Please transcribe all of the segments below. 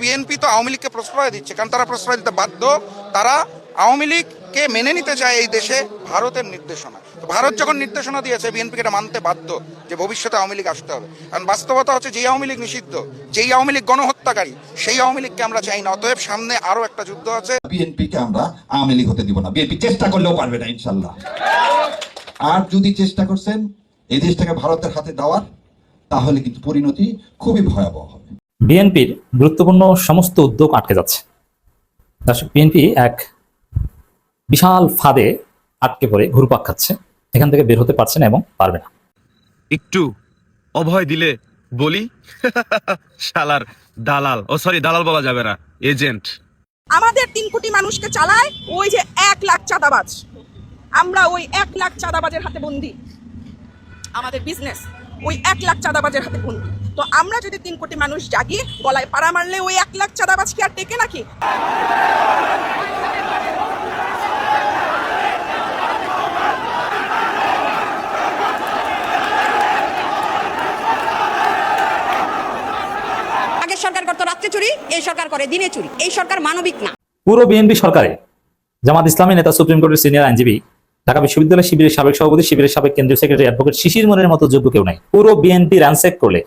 BNP তো আওয়ামী লীগকে প্রশ্রয় দিচ্ছে, কারণ তারা প্রশ্রয় দিতে বাধ্য। তারা আওয়ামী লীগকে মেনে নিতে চায় এই দেশে ভারতের নির্দেশনা। তো ভারত যখন নির্দেশনা দিয়েছে, বিএনপিকে এটা মানতে বাধ্য যে ভবিষ্যতে আওয়ামী লীগ আসতে হবে। কারণ বাস্তবতা হচ্ছে, যেই আওয়ামী লীগ নিষিদ্ধ, যেই আওয়ামী লীগ গণহত্যাকারী, সেই আওয়ামী লীগকে আমরা চাই না। অতএব সামনে আরো একটা যুদ্ধ আছে। বিএনপিকে আমরা আওয়ামী লীগ হতে দিব না। বিএনপি চেষ্টা করলেও পারবে না ইনশাল্লাহ। আর যদি চেষ্টা করছেন এই দেশটাকে ভারতের হাতে দেওয়ার, তাহলে কিন্তু পরিণতি খুবই ভয়াবহ হবে। বিএনপির গুরুত্বপূর্ণ সমস্ত উদ্যোগ আটকে যাচ্ছে। দর্শক, বিএনপি এক বিশাল ফাঁদে আটকে পড়ে ঘুরপাক খাচ্ছে। এখান থেকে বের হতে পারছে না এবং পারবে না। একটু অভয় দিলে বলি শালার দালাল, দালাল বলা যাবে না, এজেন্ট। আমাদের 3 কোটি মানুষকে চালায় ওই যে 1 লাখ চাঁদাবাজ। আমরা ওই 1 লাখ চাঁদাবাজের হাতে বন্দী। আমাদের বিজনেস ওই 1 লাখ চাঁদাবাজের হাতে বন্দী। তো আমরা যদি 3 কোটি মানুষ জাগি, গলায় পাড়া মারলে ওই 1 লাখ চাঁদাবাজ কি আর টেকে নাকি? আগের সরকার করতো রাত্রে চুরি, এই সরকার করে দিনে চুরি। এই সরকার মানবিক না। পুরো বিএনপি সরকারে জামাত ইসলামী নেতা, সুপ্রিম কোর্টের সিনিয়র আইনজীবী, ঢাকা বিশ্ববিদ্যালয় শিবিরের সাবেক সভাপতি, শিবিরের সাবেক কেন্দ্রীয় সেক্রেটারি অ্যাডভোকেট শিশির মনের মতো যোগ্য কেউ নাই। পুরো বিএনপি র্যানসেক করলে,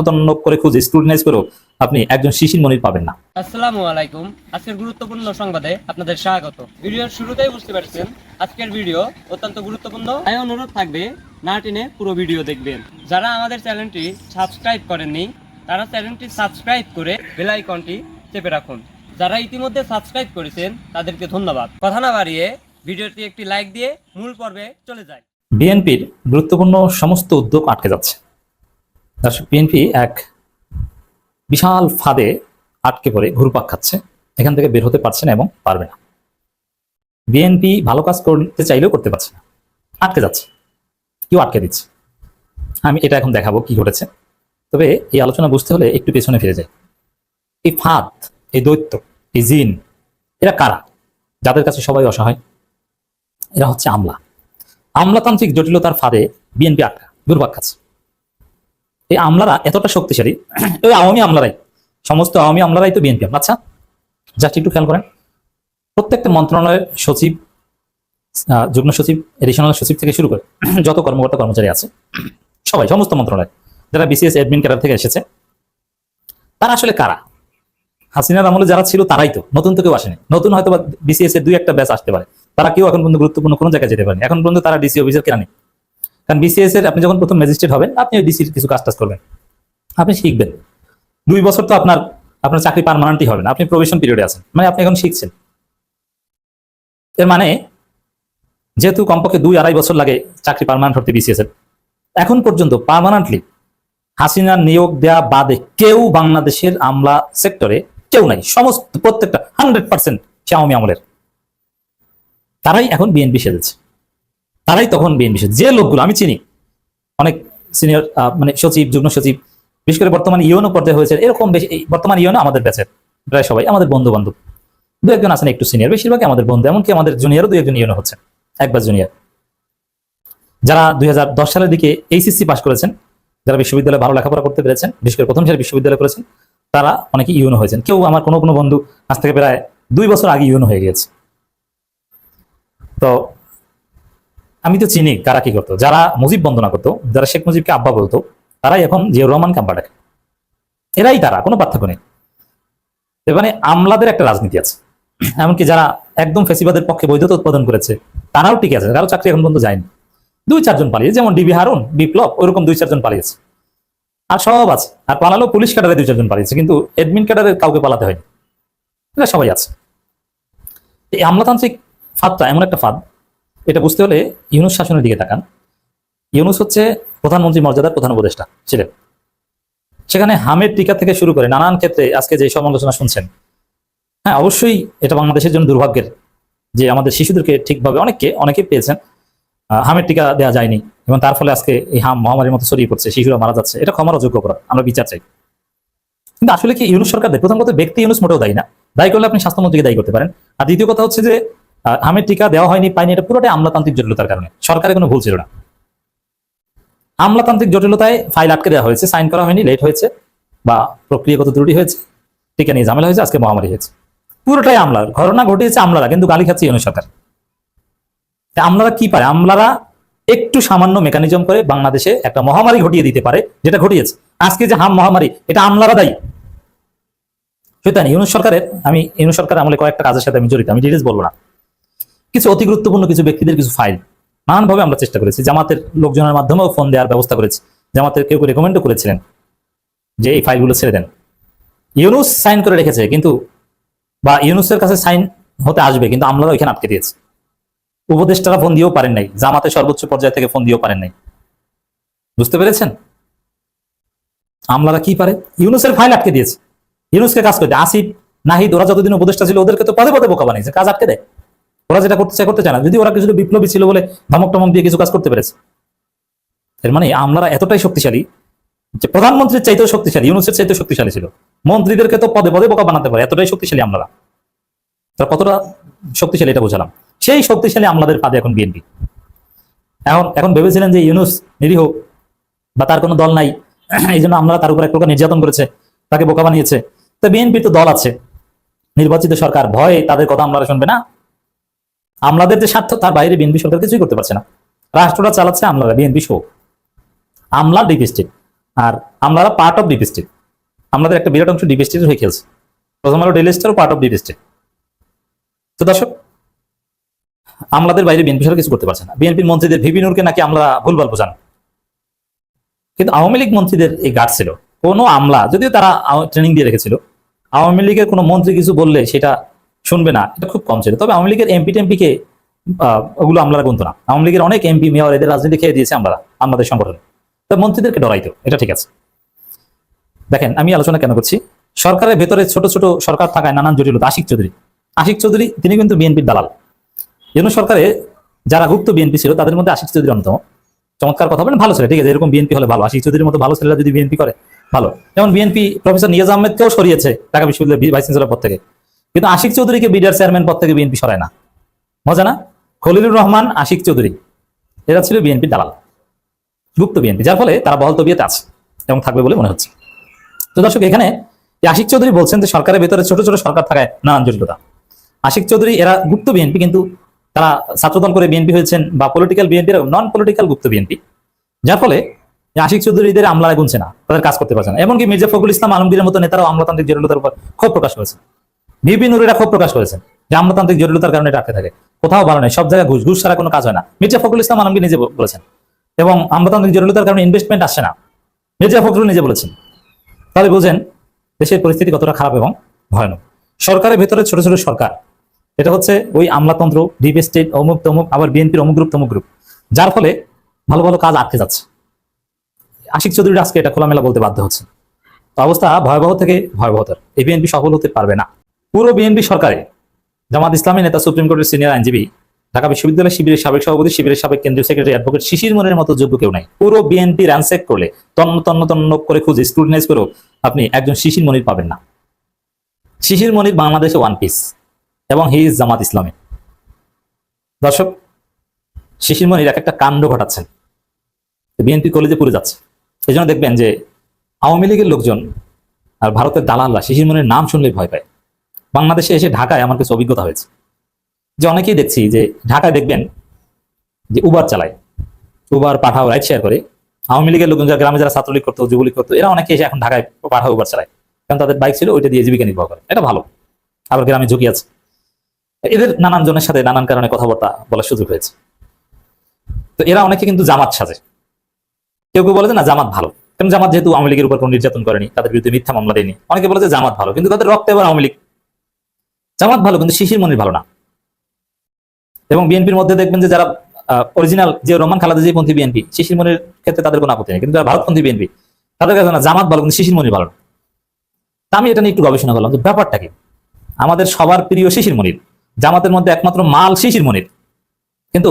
তন্ন করে খুঁজে স্ক্রুটিনাইজ করেও আপনি একজন শিশির মনির পাবেন না। আসসালামু আলাইকুম। আজকের গুরুত্বপূর্ণ সংবাদে আপনাদের স্বাগত। ভিডিওর শুরুতেই বুঝতে পারছেন আজকের ভিডিও অত্যন্ত গুরুত্বপূর্ণ। তাই অনুরোধ থাকবে না টেনে পুরো ভিডিও দেখবেন। যারা আমাদের চ্যানেলটি সাবস্ক্রাইব করেননি, তারা চ্যানেলটি সাবস্ক্রাইব করে বেল আইকনটি চেপে রাখুন। যারা ইতিমধ্যে সাবস্ক্রাইব করেছেন তাদেরকে ধন্যবাদ। কথা না বাড়িয়ে ভিডিওটি একটি লাইক দিয়ে মূল পর্বে চলে যায়। বিএনপির গুরুত্বপূর্ণ সমস্ত উদ্যোগ আটকে যাচ্ছে। দর্শক, বিএনপি এক বিশাল ফাঁদে আটকে পড়ে ঘুরপাক খাচ্ছে। এখান থেকে বের হতে পারছে না এবং পারবে না। বিএনপি ভালো কাজ করতে চাইলেও করতে পারছে না, আটকে যাচ্ছে। কেউ আটকে দিচ্ছে। আমি এটা এখন দেখাবো কি ঘটেছে। তবে এই আলোচনা বুঝতে হলে একটু পেছনে ফিরে যায়। এই ফাঁদ, এই দৈত্য, এই জিন, এরা কারা? যাদের কাছে সবাই অসহায়। এরা হচ্ছে আমলাতান্ত্রিক জটিলতার ফাঁদে বিএনপি আটকা ঘুরপাক খাচ্ছে। এই আমলারা এতটা শক্তিশালী, ওই আওয়ামী আমলারাই, সমস্ত আওয়ামী আমলারাই তো বিএনপি। আচ্ছা, জাস্ট একটু খেয়াল করেন, প্রত্যেকটা মন্ত্রণালয়ের সচিব, যুগ্ম সচিব, এডিশনাল সচিব থেকে শুরু করে যত কর্মকর্তা কর্মচারী আছে, সবাই, সমস্ত মন্ত্রণালয়, যারা বিসিএস অ্যাডমিন ক্যাডার থেকে এসেছে, তারা আসলে কারা? হাসিনার আমলে যারা ছিল তারাই তো, নতুন তো কেউ আসেনি। নতুন হয়তো বিসিএস এর 2-1 ব্যাচ আসতে পারে, তারা কেউ এখন পর্যন্ত গুরুত্বপূর্ণ কোনো জায়গায় যেতে পারেনি। এখন পর্যন্ত তারা ডিসি অফিসার কেনা নেই। কারণ বিসিএস এর আপনি যখন প্রথম ম্যাজিস্ট্রেট হবেন, আপনি ওই ডিসির কিছু কাজ করবেন, আপনি শিখবেন। 2 বছর তো আপনার চাকরি পার্মানেন্টই হবে না, আপনি প্রবেশন পিরিয়ডে আছেন, মানে আপনি এখন শিখছেন। এর মানে যেহেতু কমপক্ষে 2-2.5 বছর লাগে চাকরি পার্মানেন্ট হতে বিসিএস এর, এখন পর্যন্ত পার্মানেন্টলি হাসিনার নিয়োগ দেয়া বাদে কেউ বাংলাদেশের আমলা সেক্টরে কেউ নাই। সমস্ত প্রত্যেকটা 100% আওয়ামী আমলের। তারাই এখন বিএনপি সেজেছে, তারাই তখন বিএনপি সেজেছে। যে লোকগুলো আমি চিনি, অনেক সিনিয়র মানে সচিব, যুগ্ম সচিব, বিশেষ করে বর্তমানে ইউনো পর্যায়ে হয়েছে, এরকম বেশি। বর্তমান ইউনো আমাদের ব্যাচের প্রায় সবাই আমাদের বন্ধু বান্ধব, 2-1 আছেন একটু সিনিয়র, বেশিরভাগই আমাদের বন্ধু। এমনকি আমাদের জুনিয়রও 2-1 ইউনো হচ্ছে, একবার জুনিয়র। যারা 2010 সালের দিকে এইচএসসি পাস করেছেন, যারা বিশ্ববিদ্যালয়ে ভালো লেখাপড়া করতে পেরেছেন, বিশেষ করে প্রথম সারি বিশ্ববিদ্যালয় করেছেন, তারা অনেকে ইউনো হয়েছেন। কেউ, আমার কোনো বন্ধু আজ থেকে প্রায় 2 বছর আগে ইউনো হয়ে গিয়েছে। তো আমি তো চিনি কারা কি করতো। যারা মুজিব বন্দনা করতো, যারা শেখ মুজিবকে আব্বা বলতো, তারাই এখন জিয়াউর রহমানকে আব্বা ডাকে। এরাই তারা, কোনো পার্থক্য নেই। মানে আমলাদের একটা রাজনীতি আছে। এমনকি যারা একদম ফেসিবাদের পক্ষে বৈধতা উৎপাদন করেছে, তারাও ঠিক আছে, কারো চাকরি এখন পর্যন্ত যায়নি। 2-4 জন পালিয়েছে, যেমন ডিবি হারুন, বিপ্লব, ওইরকম 2-4 জন পালিয়েছে। আর সব আছে। আর পালালো পুলিশ ক্যাডারে 2-4 জন পালিয়েছে, কিন্তু অ্যাডমিন ক্যাডারে কাউকে পালাতে হয়নি। এটা সবাই আছে। এই আমলাতান্ত্রিক ফাঁদটা এমন একটা ফাঁদ, এটা বুঝতে হলে ইউনূস শাসনের দিকে তাকান। ইউনূস হচ্ছে প্রধানমন্ত্রী মর্যাদার প্রধান উপদেষ্টা ছিলেন। সেখানে হামের টিকা থেকে শুরু করে নানান ক্ষেত্রে আজকে যে সমালোচনা শুনছেন, হ্যাঁ, অবশ্যই এটা বাংলাদেশের জন্য দুর্ভাগ্যের যে আমাদের শিশুদেরকে ঠিকভাবে অনেকে পেয়েছেন, হামের টিকা দেওয়া যায়নি, এবং তার ফলে আজকে এই হাম মহামারীর মতো ছড়িয়ে পড়ছে, শিশুরা মারা যাচ্ছে। এটা ক্ষমার অযোগ্য অপরাধ, আমরা বিচার চাই। কিন্তু আসলে কি ইউনূস সরকার দেয়? প্রথম কথা, ব্যক্তি ইউনূস মোটেও দায়ী না। দায়ী করলে আপনি স্বাস্থ্যমন্ত্রীকে দায়ী করতে পারেন। আর দ্বিতীয় কথা হচ্ছে যে হামের টিকা দেওয়া হয়নি, পাইনি, এটা পুরোটাই আমলাতান্ত্রিক জটিলতার কারণে। সরকারের কোনো ভুল ছিল না। আমলাতান্ত্রিক জটিলতায় ফাইল আটকে দেওয়া হয়েছে, সাইন করা হয়নি, লেট হয়েছে, বা প্রক্রিয়াগত ত্রুটি হয়েছে, টিকা নিয়ে ঝামেলা হয়েছে, আজকে মহামারী হয়েছে। পুরোটাই আমলার ঘটনা ঘটিয়েছে আমলারা, কিন্তু গালি খাচ্ছে ইউনূস সরকার। তা আমলারা কি পারে? আমলারা একটু সামান্য মেকানিজম করে বাংলাদেশে একটা মহামারী ঘটিয়ে দিতে পারে, যেটা ঘটিয়েছে। আজকে যে মহামারী, এটা আমলারা দায়ী। সুতরাং ইউনূস সরকারের, আমি ইউনূস সরকার আমলে কয়েকটা কাজের সাথে আমি জড়িত, আমি ডিটেলস বলবো না। কিছু অতি গুরুত্বপূর্ণ কিছু ব্যক্তিদের কিছু ফাইল নানানভাবে আমরা চেষ্টা করেছি, জামাতের লোকজনের মাধ্যমেও ফোন দেওয়ার ব্যবস্থা করেছি, জামাতের কেউ রেকমেন্ডও করেছিলেন যে এই ফাইলগুলো ছেড়ে দেন। ইউনূস সাইন করে রেখেছে, কিন্তু বা ইউনূসের কাছে সাইন হতে আসবে, কিন্তু আমলারা ওইখানে আটকে দিয়েছে। উপদেষ্টারা ফোন দিয়েও পারেন নাই, জামাতের সর্বোচ্চ পর্যায় থেকে ফোন দিয়েও পারেন নাই। বুঝতে পেরেছেন আমলারা কি পারে? ইউনূসের ফাইল আটকে দিয়েছে, ইউনূসকে কাজ করতে। আসিফ, নাহিদ, ওরা যতদিন উপদেষ্টা ছিল ওদেরকে তো পদে পদে বোকা বানিয়েছে, কাজ আটকে দেয়। ওরা যেটা করতে চায় করতে চায় না, যদি ওরা কিছু বিপ্লবী ছিল বলে ধমক টমক দিয়ে কিছু কাজ করতে পেরেছে। এর মানে আমলারা এতটাই শক্তিশালী যে প্রধানমন্ত্রীর চাইতেও শক্তিশালী, ইউনূসের চাইতেও শক্তিশালী ছিল। মন্ত্রীদেরকে তো পদে পদে বোকা বানাতে পারে, এতটাই শক্তিশালী আমলারা। তারা কতটা শক্তিশালী এটা বোঝালাম। সেই শক্তিশালী আমলাদের ফাঁদে এখন বিএনপি। এখন ভেবেছিলেন যে ইউনূস নিরীহ বা তার কোনো দল নাই, এই জন্য আমলারা তার উপর এক প্রকার নির্যাতন করেছে, তাকে বোকা বানিয়েছে। তো বিএনপির তো দল আছে, নির্বাচিত সরকার, ভয়ে তাদের কথা আমলারা শুনবে না। আমলাদের যে স্বার্থ, তার বাইরে বিএনপি সরকার কিছুই করতে পারছে না। রাষ্ট্রটা চালাচ্ছে আমলারা, বিএনপি শো। আমলা ডিপ স্টেট, আর আমলারা পার্ট অফ ডিপ স্টেট। আমাদের একটা বিরাট অংশ ডিপ স্টেট হয়ে খেলছে। প্রথম আলো daily star part of deep state. তো দর্শক, আমলাদের বাইরে বিএনপি সরকার কিছু করতে পারছে না। বিএনপির মন্ত্রীদের ভিপি নূরকে নাকি আমরা ভুলভাল বোঝান, কিন্তু আওয়ামী লীগ মন্ত্রীদের এই গার্ড ছিল। কোনো আমলা, যদিও তারা ট্রেনিং দিয়ে রেখেছিল, আওয়ামী লীগের কোনো মন্ত্রী কিছু বললে সেটা শুনবে না, এটা খুব কম ছিল। তবে আওয়ামী লীগের এমপি টেমপিকে ওগুলো আমলারা গুনতো না। আওয়ামী লীগের অনেক এমপি মেয়র এদের রাজনীতি খেয়ে দিয়েছে আমলারা, আমাদের সংগঠনে। তবে মন্ত্রীদেরকে ডরাইতো, এটা ঠিক আছে। দেখেন, আমি আলোচনা কেন করছি, সরকারের ভেতরে ছোট ছোট সরকার থাকায় নানান জটিলতা। আশিক চৌধুরী তিনি কিন্তু বিএনপির দালাল। ইউনূস সরকারে যারা গুপ্ত বিএনপি ছিল তাদের মধ্যে আশিক চৌধুরী অন্যতম। চমৎকার কথা বলেন, ভালো ছেলে, ঠিক আছে, এরকম বিএনপি হলে ভালো। আশিক চৌধুরীর মতো ভালো ছেলেরা যদি বিএনপি করে ভালো। যেমন বিএনপি প্রফেসর নিয়াজ আহমেদকেও সরিয়েছে ঢাকা বিশ্ববিদ্যালয়ের ভাইস চ্যান্সেলর পদ থেকে, কিন্তু আশিক চৌধুরীকে বিডিআর চেয়ারম্যান পদ থেকে বিএনপি সরায় না। মজা না? খলিলুর রহমান, আশিক চৌধুরী, এরা ছিল বিএনপির দালাল, গুপ্ত বিএনপি, যার ফলে তারা বহাল তবিয়তে আছে এবং থাকবে বলে মনে হচ্ছে। তো দর্শক, এখানে আশিক চৌধুরী বলছেন যে সরকারের ভেতরে ছোট ছোট সরকার থাকায় নানান জটিলতা। আশিক চৌধুরী এরা গুপ্ত বিএনপি, কিন্তু তারা ছাত্রদল করে বিএনপি হয়েছেন, বা পলিটিক্যাল বিএনপি, নন পলিটিক্যাল গুপ্ত বিএনপি, যার ফলে আশিক চৌধুরীদের আমলারা গুনছে না, তাদের কাজ করতে পারছে না। এমনকি মির্জা ফখরুল ইসলাম আলমগীরের মতো নেতারাও আমলাতান্ত্রিক জটিলতার উপর ক্ষোভ প্রকাশ করেছেন। ভিপি নুরেরা ক্ষোভ প্রকাশ করেছেন যে আমলাতান্ত্রিক জটিলতার কারণে এটা আটকে থাকে, কোথাও ভালো নেই, সব জায়গায় ঘুষ ছাড়া কোনো কাজ হয় না। মির্জা ফখরুল ইসলাম আলমগীর নিজে বলেছেন। এবং আমলাতান্ত্রিক জটিলতার কারণে ইনভেস্টমেন্ট আসছে না, মির্জা ফখরুল নিজে বলেছেন। তাহলে বোঝেন দেশের পরিস্থিতি কতটা খারাপ এবং ভয়ানক। সরকারের ভেতরে ছোট ছোট সরকার, এটা হচ্ছে ওই আমলাতন্ত্র, ডিপ স্টেট, অমুক তমুক, আবার বিএনপির অমুক গ্রুপ তমুক গ্রুপ, যার ফলে ভালো ভালো কাজ আটকে যাচ্ছে। আশিক চৌধুরী আজকে এটা খোলামেলা বলতে বাধ্য হচ্ছে। তো অবস্থা ভয়াবহ থেকে ভয়াবহতর। এই বিএনপি সফল হতে পারবে না। পুরো বিএনপি সরকারে জামাত ইসলামী নেতা, সুপ্রিম কোর্টের সিনিয়র আইনজীবী, ঢাকা বিশ্ববিদ্যালয় শিবিরের সাবেক সভাপতি, শিবিরের সাবেক কেন্দ্রীয় সেক্রেটারি অ্যাডভোকেট শিশির মনিরের মতো যোগ্য কেউ নাই। পুরো বিএনপি র্যানসেক করলে, তন্ন করে খুঁজে স্ক্রুটিনাইজ করেও আপনি একজন শিশির মনির পাবেন না। শিশির মনির বাংলাদেশে ওয়ান পিস, এবং হি ইজ জামাত ইসলামী। দর্শক, শিশির মনির এক একটা কাণ্ড ঘটাচ্ছেন, বিএনপি কলেজে পুরে যাচ্ছে। এই জন্য দেখবেন যে আওয়ামী লীগের লোকজন আর ভারতের দালালরা শিশির মনির নাম শুনলেই ভয় পায়। বাংলাদেশে এসে ঢাকায় আমার কিছু অভিজ্ঞতা হয়েছে যে অনেকেই দেখছি যে ঢাকায় দেখবেন যে উবার চালায়, উবার পাঠাও, রাইড শেয়ার করে। আওয়ামী লীগের লোকজন, যারা গ্রামে যারা ছাত্রলীগ করতো, যুবলীগ করতো, এরা অনেকে এসে এখন ঢাকায় পাঠাও, উবার চালায়, কারণ তাদের বাইক ছিল, ওইটা দিয়ে জীবিকা নির্বাহ করে। এটা ভালো। আবার গ্রামে ঝুঁকি আছে। এদের নানান জনের সাথে নানান কারণে কথাবার্তা বলার সুযোগ হয়েছে। তো এরা অনেকে কিন্তু জামাত সাজে। কেউ কেউ বলে যে না, জামাত ভালো, কারণ জামাত যেহেতু আওয়ামী লীগের উপর কোনো নির্যাতন করেনি, তাদের বিরুদ্ধে মিথ্যা মামলা দেয়নি। অনেকে বলে যে জামাত ভালো, কিন্তু তাদের রক্তে এবার আওয়ামী লীগ। জামাত ভালো, কিন্তু শিশির মনির ভালো না। এবং বিএনপির মধ্যে দেখবেন যে যারা অরিজিনাল, যে রহমান খালেদা জিয়া পন্থী বিএনপি, শিশির মনির ক্ষেত্রে তাদের কোনো আপত্তি নেই, কিন্তু যারা ভারতপন্থী বিএনপি, তাদের কাছে না, জামাত ভালো কিন্তু শিশির মনির ভালো না। তা আমি এটা নিয়ে একটু গবেষণা করলাম যে ব্যাপারটা কি। আমাদের সবার প্রিয় শিশির মনির, জামাতের মধ্যে একমাত্র মাল শিশির মনির, কিন্তু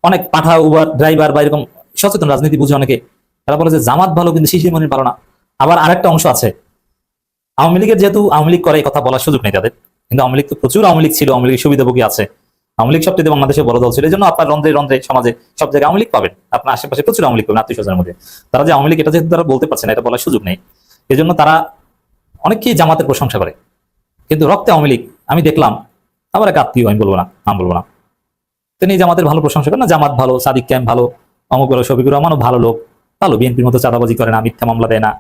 অনেক পাঠা, উবার ড্রাইভার বা এরকম সচেতন রাজনীতি বুঝে অনেকে, তারা বলে যে জামাত ভালো কিন্তু শিশির মনির ভালো না। আবার আরেকটা অংশ আছে, আওয়ামী লীগের, যেহেতু আওয়ামী লীগ করে এই কথা বলার সুযোগ নেই তাদের, কিন্তু আওয়ামী লীগ তো প্রচুর আওয়ামী লীগ ছিল, আওয়ামী লীগের সুবিধাভোগী আছে। আওয়ামী লীগ সবচেয়ে বাংলাদেশে বড় দল ছিল, এই জন্য আপনার রন্ধ্রে রন্ধ্রে সমাজে সব জায়গায় আওয়ামী লীগ পাবেন, আপনার আশেপাশে প্রচুর আওয়ামী লীগ পাবেন আত্মীয় স্বজনের মধ্যে। তারা যে আওয়ামী লীগ, এটা যেহেতু তারা বলতে পারছে না, এটা বলার সুযোগ নেই, এই জন্য তারা অনেকেই জামাতের প্রশংসা করে। কিন্তু রক্তে আওয়ামী লীগ আমি দেখলাম, আমার এক আত্মীয়, আমি বলবো না, নাম বলবো না, তিনি জামাতের ভালো প্রশংসা করেন না, জামাত ভালো, সাদিক ক্যাম্প ভালো, অমুক ভালো, শফিকুর রহমানও ভালো লোক, ভালো, বিএনপির মতো চাঁদাবাজি করে না, মিথ্যা মামলা দেয় না,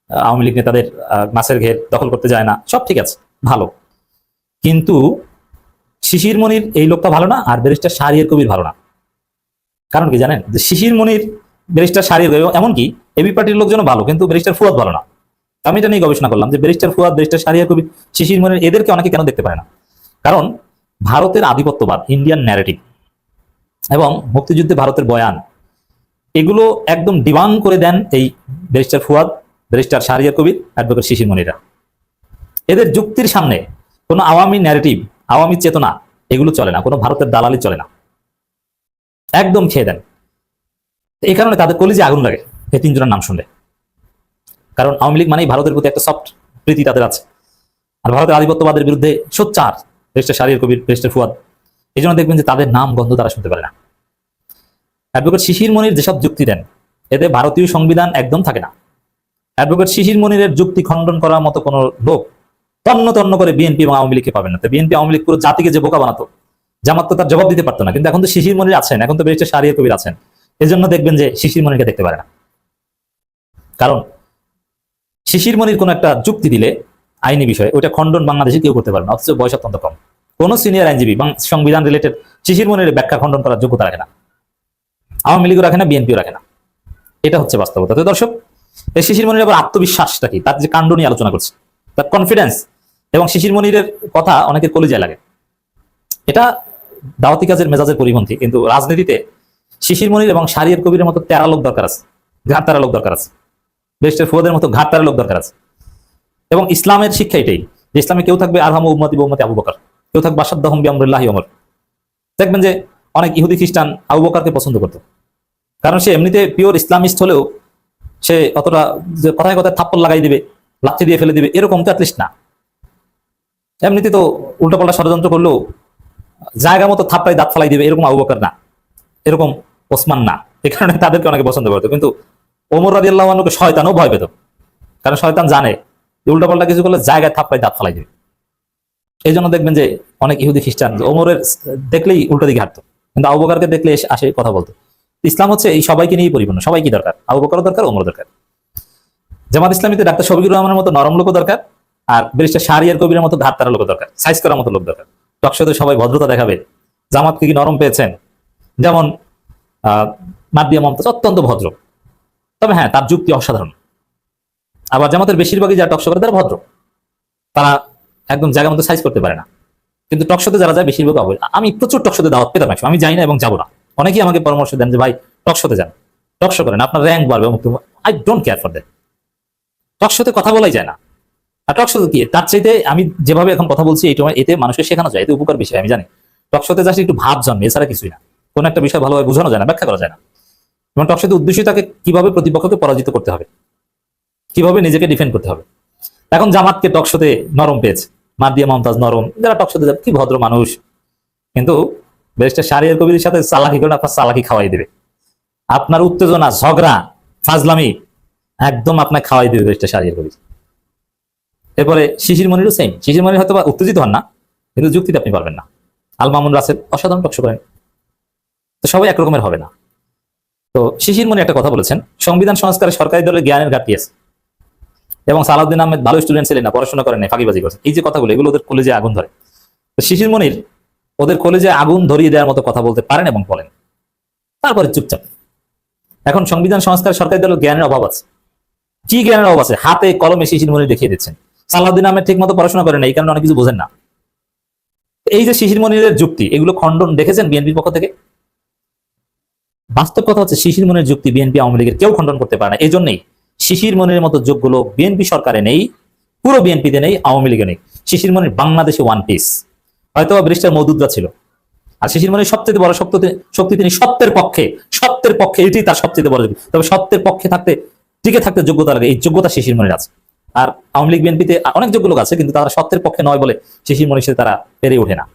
আওয়ামী লীগ নেতাদের মাছের ঘের দখল করতে যায় না, সব ঠিক আছে, ভালো। কিন্তু শিশির মনির এই লোকটা ভালো না, আর ব্যারিস্টার শাহরিয়ার কবির ভালো না। কারণ কি জানেন? যে শিশির মনির, ব্যারিস্টার শাহরিয়ার কবির, এমনকি এবি পার্টির লোকজন ভালো, কিন্তু ব্যারিস্টার ফুয়াদ ভালো না। আমি এটা নিয়ে গবেষণা করলাম যে ব্যারিস্টার ফুয়াদ, ব্যারিস্টার শাহরিয়ার কবির, শিশির মনির, এদেরকে অনেকে কেন দেখতে পারে না। কারণ ভারতের আধিপত্যবাদ, ইন্ডিয়ান ন্যারেটিভ এবং মুক্তিযুদ্ধে ভারতের বয়ান, এগুলো একদম ডিবাং করে দেন এই barrister Fuad, barrister Shahriar Kabir, advocate শিশির মনিরা। এদের যুক্তির সামনে কোনো আওয়ামী ন্যারেটিভ, আওয়ামী চেতনা, এগুলো চলে না, কোনো ভারতের দালালি চলে না, একদম খেয়ে দেন। এই কারণে তাদের কলিজে আগুন লাগে এই তিনজনের নাম শুনলে। কারণ আওয়ামী লীগ মানেই ভারতের প্রতি একটা সফট প্রীতি তাদের আছে, আর ভারতের আধিপত্যবাদের বিরুদ্ধে সোচ্চার ব্যারিস্টার শাহরিয়ার কবির, ব্যারিস্টার ফুয়াদ। এই জন্য দেখবেন যে তাদের নাম গন্ধ তারা শুনতে পারে না। অ্যাডভোকেট শিশির মনির যেসব যুক্তি দেন, এতে ভারতীয় সংবিধান একদম থাকে না। অ্যাডভোকেট শিশির মনিরের যুক্তি খণ্ডন করার মতো কোনো লোক তন্ন তন্ন করে বিএনপি এবং আওয়ামী লীগকে পাবেন না। বিএনপি আওয়ামী লীগ পুরো জাতিকে যে বোকা বানাতো, জামাত তো তার জবাব দিতে পারতো না। কিন্তু এখন তো শিশির মনির আছেন, এখন তো ব্যারিস্টার শাহরিয়ার কবির আছেন, এই জন্য দেখবেন যে শিশির মনিরকে দেখতে পারে না। কারণ শিশির মনির কোনো একটা যুক্তি দিলে আইনি বিষয়, ওইটা খণ্ডন বাংলাদেশে কেউ করতে পারে না, অথচ বয়স অত্যন্ত কম। কোন সিনিয়র আইনজীবী সংবিধান রিলেটেড শিশির মনির ব্যাখ্যা খণ্ডন করার যোগ্যতা রাখে না, আওয়ামী লীগও রাখে না, বিএনপিও রাখে না। এটা হচ্ছে বাস্তবতা। তো দর্শক, এই শিশির মনির আবার আত্মবিশ্বাসটা কি, তার যে কাণ্ড নিয়ে আলোচনা করছে, তার কনফিডেন্স এবং শিশির মনিরের কথা অনেকের কলিজায় লাগে। এটা দাওয়াতি কাজের মেজাজের পরিপন্থী, কিন্তু রাজনীতিতে শিশির মনির এবং শাহরিয়ার কবিরের মতো তেরা লোক দরকার আছে, ঘাট তারা লোক দরকার আছে, ব্যারিস্টার ফুয়াদের মতো ঘাট তারা লোক দরকার আছে। এবং ইসলামের শিক্ষা এটাই, যে ইসলামে কেউ থাকবে আরহাম উম্মতি উম্মতি আবু বকর, কেউ থাকবে আসাদ্দাহুম বিআমরিল্লাহি ওমর। দেখবেন যে অনেক ইহুদি খ্রিস্টান আবু বকরকে পছন্দ করতো, কারণ সে এমনিতে পিওর ইসলামিস্ট হলেও সে অতটা যে কথায় কথায় থাপ্পড় লাগাই দিবে, লাথি দিয়ে ফেলে দিবে, এরকম তো অ্যাটলিস্ট না। এমনিতে তো উল্টোপাল্টা ষড়যন্ত্র করলেও জায়গা মতো থাপ্পাই দাঁত ফালাই দিবে, এরকম আবু বকর না, এরকম ওসমান না। এই কারণে তাদেরকে অনেকে পছন্দ করতো। কিন্তু ওমর রাদিয়াল্লাহু আনহুকে শয়তানও ভয় পেত, কারণ শয়তান জানে যে উল্টোপাল্টা কিছু করলে জায়গায় থাপ্পাই দাঁত ফালাই দিবে। এই জন্য দেখবেন যে অনেক ইহুদি খ্রিস্টান ওমরের দেখলেই উল্টো দিকে হাঁটতো, কিন্তু আবু বকরকে দেখলে এসে আসে কথা বলতো। ইসলাম হচ্ছে এই সবাইকে নিয়েই পরিপূর্ণ, সবাইকে দরকার, আবু বকরও দরকার, ওমর দরকার। জামাত ইসলামীতে ডাক্তার শফিকুর রহমানের মতো নরম লোকও দরকার, আর ব্যারিস্টার শাহরিয়ার কবিরের মতো ঘাট তারা লোক দরকার, সাইজ করার মতো লোক দরকার। টকশোতে সবাই ভদ্রতা দেখাবে। জামাতকে কি নরম পেয়েছেন? যেমন মাদিয়া মমতাজ অত্যন্ত ভদ্র, তবে হ্যাঁ তার যুক্তি অসাধারণ। আবার জামাতের বেশিরভাগই যারা টকশো করে তারা ভদ্র, তারা একদম জায়গা মতো সাইজ করতে পারে না। কিন্তু টকশোতে যারা যায় বেশিরভাগ অবৈধ। আমি প্রচুর টকশোতে দাওয়াত পেতাম, আমি যাই না এবং যাবো না। অনেকেই আমাকে পরামর্শ দেন যে ভাই টকশোতে যান, টকশো করেন, আপনার র্যাঙ্ক বাড়বে, অমুক। I don't care for that. টকশোতে কথা বলাই যায় না। আর টকশোতে কি, তার চাইতে আমি যেভাবে এখন কথা বলছি এই এতে মানুষকে শেখানো যায়, এতে উপকার বিষয় আমি জানি। টকশোতে জাস্ট একটু ভাব জন্মে, এছাড়া কিছুই না। কোনো একটা বিষয় ভালোভাবে বোঝানো যায় না, ব্যাখ্যা করা যায় না। এবং টকশোতে উদ্দেশ্য তাকে কিভাবে প্রতিপক্ষকে পরাজিত করতে হবে, কিভাবে নিজেকে ডিফেন্ড করতে হবে। এখন জামাতকে টকশোতে নরম পেয়েছে, মাদিয়া মমতাজ নরম, যারা টকশোতে যাবে কি ভদ্র মানুষ। কিন্তু ব্যারিস্টার শাহরিয়ার কবিরের সাথে চালাকি করে আপনার চালাকি খাওয়াই দেবে, আপনার উত্তেজনা, ঝগড়া, ফাজলামি একদম আপনাকে খাওয়াই দেবে ব্যারিস্টার শাহরিয়ার কবির। এরপরে শিশির মনিরও সেম। শিশির মনির হয়তো উত্তেজিত হন না, কিন্তু যুক্তিতে আপনি পারবেন না। আল মামুন রাসেল অসাধারণ টকশো করেন, তো সবাই একরকমের হবে না। তো শিশির মনির একটা কথা বলেছেন, সংবিধান সংস্কারে সরকারি দলের জ্ঞানের ঘাটতি আছে এবং সালাউদ্দিন আহমেদ ভালো স্টুডেন্ট ছিলেন না, পড়াশোনা করেন না, ফাঁকিবাজি করেছেন। এই যে কথাগুলো, এগুলো ওদের কলেজে আগুন ধরে। তো শিশির মনির ওদের কলেজে আগুন ধরিয়ে দেওয়ার মতো কথা বলতে পারেন এবং বলেন, তারপরে চুপচাপ। এখন সংবিধান সংস্কারে সরকারি দলের জ্ঞানের অভাব আছে। কি জ্ঞানের অভাব আছে? হাতে কলমে শিশির মনির দেখিয়ে দিচ্ছেন। সালাউদ্দিন আহমেদ ঠিক মতো পড়াশোনা করেন না, এই কারণে অনেক কিছু বোঝেন না। এই যে শিশির মনিরের যুক্তি, এগুলো খণ্ডন দেখেছেন বিএনপির পক্ষ থেকে? বাস্তব কথা হচ্ছে শিশির মনিরের যুক্তি বিএনপি আওয়ামী লীগের কেউ খণ্ডন করতে পারে না। এই জন্যই শিশির মনিরের মতো যোগ্য লোক বিএনপি সরকারে নেই, পুরো বিএনপিতে নেই, আওয়ামী লীগে নেই। শিশির মনির বাংলাদেশে ওয়ান পিস। হয়তো ব্যারিস্টার মওদুদরা ছিল, আর শিশির মনির সবচেয়ে বড় শক্তি তিনি সত্যের পক্ষে। সত্যের পক্ষে, এটি তার সবচেয়ে বড় শক্তি। তবে সত্যের পক্ষে থাকতে, টিকে থাকতে যোগ্যতা লাগে, এই যোগ্যতা শিশির মনির আছে। আর আওয়ামী লীগ বিএনপিতে অনেক যোগ্য লোক আছে, কিন্তু তারা সত্যের পক্ষে নয় বলে শিশির মনির সাথে তারা পেরে ওঠে না।